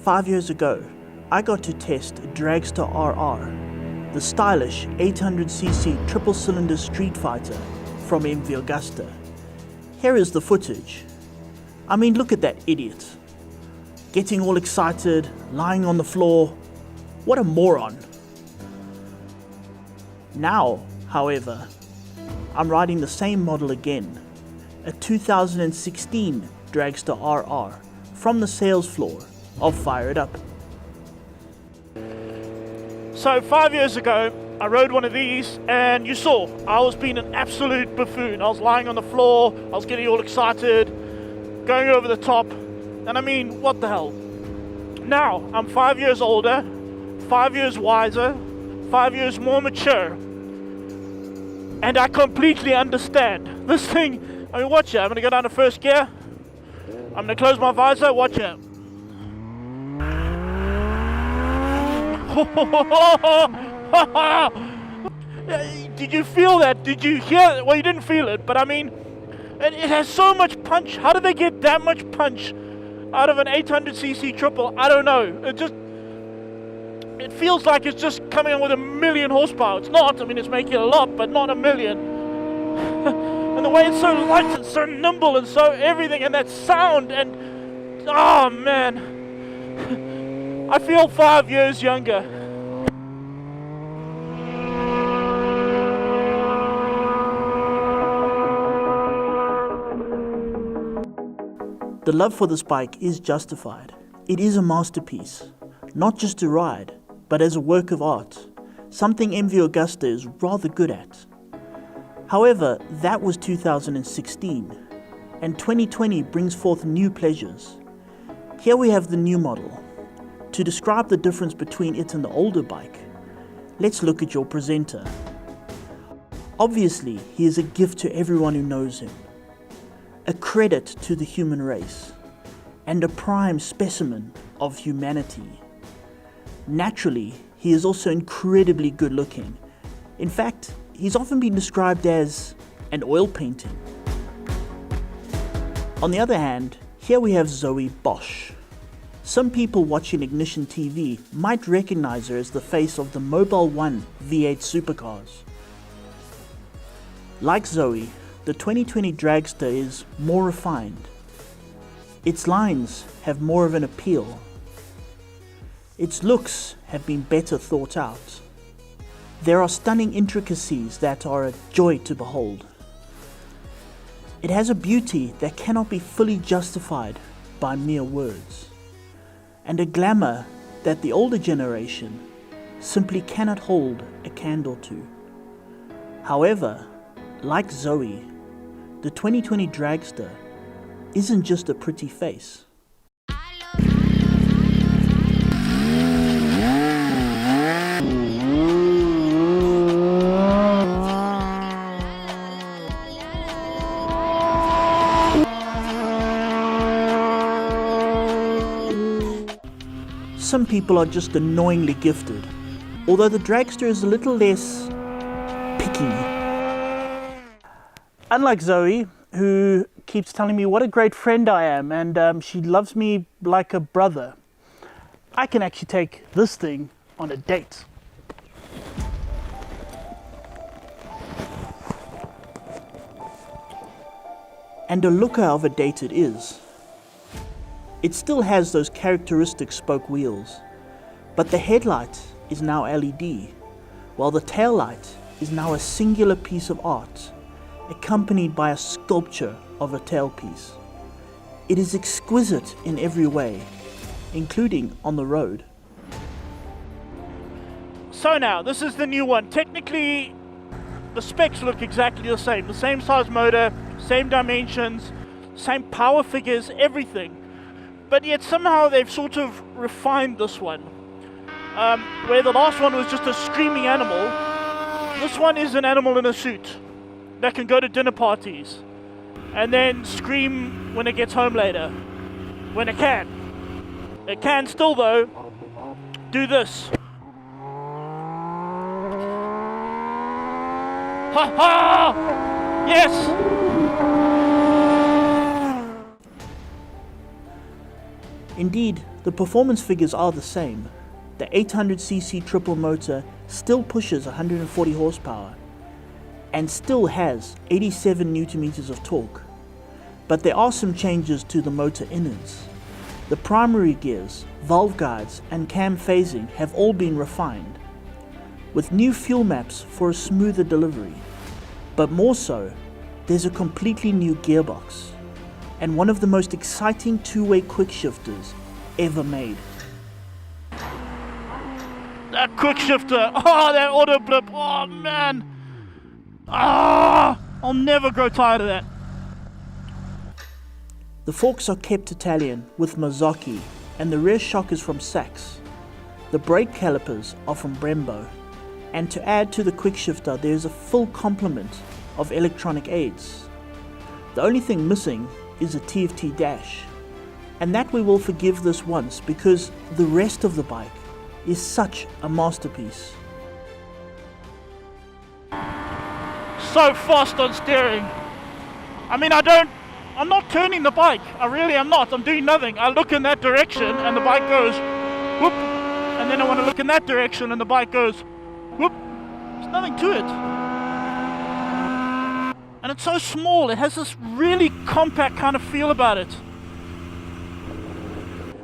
5 years ago, I got to test Dragster RR, the stylish 800cc triple-cylinder street fighter from MV Agusta. Here is the footage. I mean, look at that idiot. Getting all excited, lying on the floor. What a moron. Now, however, I'm riding the same model again, a 2016 Dragster RR from the sales floor of Fire It Up. So 5 years ago, I rode one of these, and you saw, I was being an absolute buffoon. I was lying on the floor, I was getting all excited, going over the top, and I mean, what the hell? Now, I'm 5 years older, 5 years wiser, 5 years more mature, and I completely understand. This thing, I mean, watch it. I'm going to go down to first gear, I'm going to close my visor, watch it. Did you feel that? Did you hear it? Well, you didn't feel it, but I mean, it has so much punch. How do they get that much punch out of an 800cc triple? I don't know. It feels like it's just coming on with 1,000,000 horsepower. It's not. I mean, it's making a lot, but not 1,000,000. And the way it's so light and so nimble and so everything, and that sound, and oh man, I feel 5 years younger. The love for this bike is justified. It is a masterpiece, not just to ride, but as a work of art, something MV Agusta is rather good at. However, that was 2016, and 2020 brings forth new pleasures. Here we have the new model. To describe the difference between it and the older bike, let's look at your presenter. Obviously, he is a gift to everyone who knows him, a credit to the human race, and a prime specimen of humanity. Naturally, he is also incredibly good looking. In fact, he's often been described as an oil painting. On the other hand, here we have Zoe Bosch. Some people watching Ignition TV might recognize her as the face of the Mobile 1 V8 supercars. Like Zoe, the 2020 Dragster is more refined. Its lines have more of an appeal. Its looks have been better thought out. There are stunning intricacies that are a joy to behold. It has a beauty that cannot be fully justified by mere words, and a glamour that the older generation simply cannot hold a candle to. However, like Zoe, the 2020 Dragster isn't just a pretty face. Some people are just annoyingly gifted, although the Dragster is a little less picky. Unlike Zoe, who keeps telling me what a great friend I am, and she loves me like a brother, I can actually take this thing on a date. And a looker of a date it is. It still has those characteristic spoke wheels, but the headlight is now LED, while the tail light is now a singular piece of art, accompanied by a sculpture of a tailpiece. It is exquisite in every way, including on the road. So now, this is the new one. Technically, the specs look exactly the same size motor, same dimensions, same power figures, everything. But yet somehow they've sort of refined this one. Where the last one was just a screaming animal, this one is an animal in a suit that can go to dinner parties and then scream when it gets home later, when it can. It can still, though, do this. Ha ha! Yes! In Indeed, the performance figures are the same. The 800cc triple motor still pushes 140 horsepower and still has 87 Newton meters of torque. But there are some changes to the motor innards. The primary gears, valve guides and cam phasing have all been refined, with new fuel maps for a smoother delivery. But more so, there's a completely new gearbox and one of the most exciting two-way quick shifters ever made. That quick shifter, oh, that auto blip, oh man. Ah, I'll never grow tired of that. The forks are kept Italian with Mazzocchi and the rear shock is from Sachs. The brake calipers are from Brembo. And to add to the quick shifter, there is a full complement of electronic aids. The only thing missing is a TFT dash. And that we will forgive this once because the rest of the bike is such a masterpiece. So fast on steering. I mean, I'm not turning the bike. I really am not. I'm doing nothing. I look in that direction and the bike goes whoop. And then I want to look in that direction and the bike goes whoop. There's nothing to it. And it's so small. It has this really compact kind of feel about it.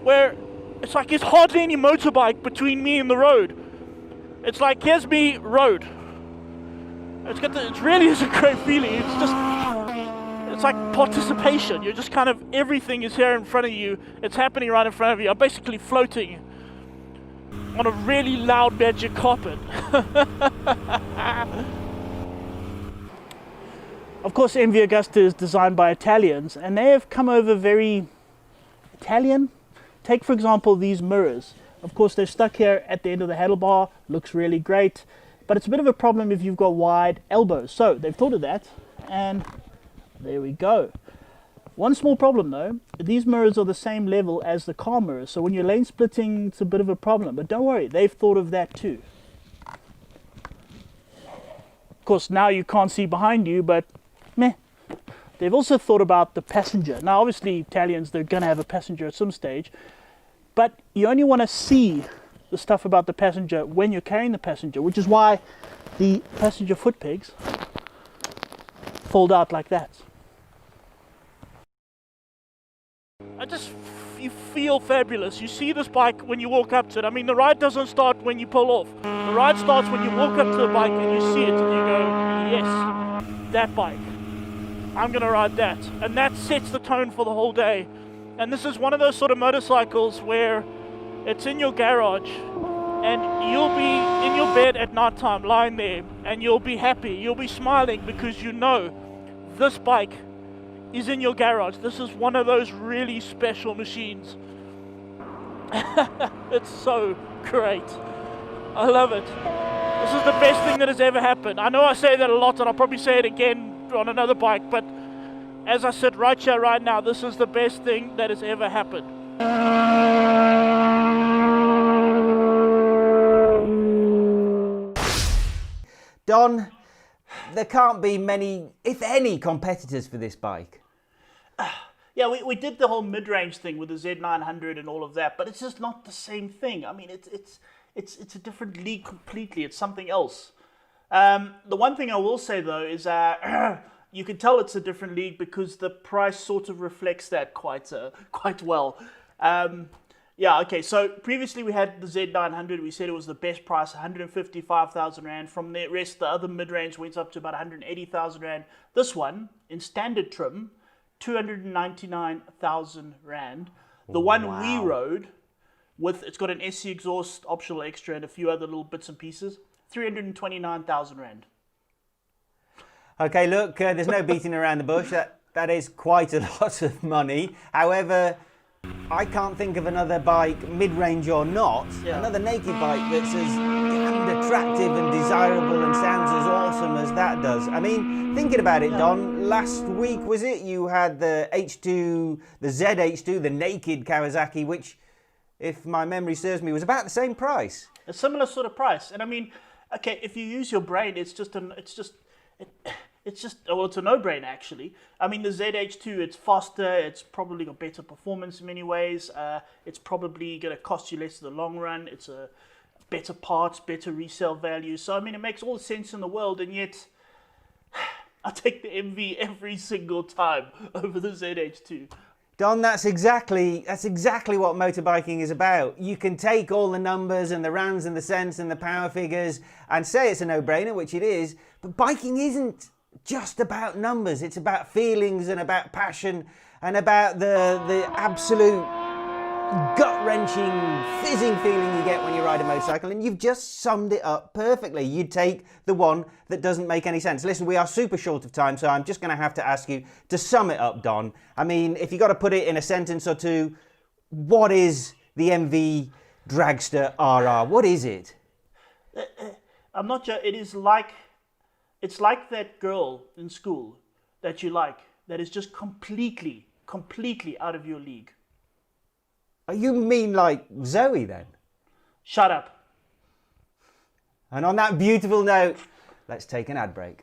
Where it's like there's hardly any motorbike between me and the road. It's like, here's me, road. It really is a great feeling. It's like participation. You're just kind of, everything is here in front of you. It's happening right in front of you. I'm basically floating on a really loud magic carpet. Of course, MV Agusta is designed by Italians and they have come over very Italian. Take, for example, these mirrors. Of course, they're stuck here at the end of the handlebar. Looks really great. But it's a bit of a problem if you've got wide elbows. So they've thought of that. And there we go. One small problem though. These mirrors are the same level as the car mirrors. So when you're lane splitting, it's a bit of a problem. But don't worry, they've thought of that too. Of course, now you can't see behind you, but meh. They've also thought about the passenger. Now, obviously, Italians, they're going to have a passenger at some stage. But you only want to see the stuff about the passenger when you're carrying the passenger, which is why the passenger foot pegs fold out like that. You feel fabulous. You see this bike when you walk up to it. I mean, the ride doesn't start when you pull off. The ride starts when you walk up to the bike and you see it and you go, yes, that bike. I'm going to ride that. And that sets the tone for the whole day. And this is one of those sort of motorcycles where it's in your garage and you'll be in your bed at night time lying there and you'll be happy. You'll be smiling because you know this bike is in your garage. This is one of those really special machines. It's so great. I love it. This is the best thing that has ever happened. I know I say that a lot and I'll probably say it again on another bike, but as I sit right here right now, this is the best thing that has ever happened. Don, there can't be many, if any, competitors for this bike. Yeah, we did the whole mid-range thing with the Z900 and all of that, but it's just not the same thing. I mean, it's a different league completely. It's something else. The one thing I will say though is you can tell it's a different league because the price sort of reflects that quite well. Yeah, okay, so previously we had the Z900. We said it was the best price, 155,000 Rand. From the rest, the other mid-range went up to about 180,000 Rand. This one, in standard trim, 299,000 Rand. The one we rode, it's got an SC exhaust, optional extra, and a few other little bits and pieces, 329,000 Rand. Okay, look, there's no beating around the bush. That is quite a lot of money. However, I can't think of another bike, mid-range or not, another naked bike that's as damned attractive and desirable and sounds as awesome as that does. I mean, thinking about it, Don, last week, was it, you had the H2, the ZH2, the naked Kawasaki, which, if my memory serves me, was about the same price. A similar sort of price. And I mean, okay, if you use your brain, it's it's just, well, it's a no-brainer actually. I mean, the ZH2, it's faster, it's probably got better performance in many ways. It's probably going to cost you less in the long run. It's a better parts, better resale value. So, I mean, it makes all the sense in the world, and yet I take the MV every single time over the ZH2. Don, that's exactly what motorbiking is about. You can take all the numbers and the rands and the cents and the power figures and say it's a no-brainer, which it is, but biking isn't just about numbers. It's about feelings and about passion and about the absolute gut-wrenching, fizzing feeling you get when you ride a motorcycle, and you've just summed it up perfectly. You take the one that doesn't make any sense. Listen, we are super short of time, so I'm just going to have to ask you to sum it up, Don. I mean, if you got to put it in a sentence or two, what is the MV Dragster RR? What is it? I'm not sure. It's like that girl in school that you like, that is just completely out of your league. You mean like Zoe then? Shut up. And on that beautiful note, let's take an ad break.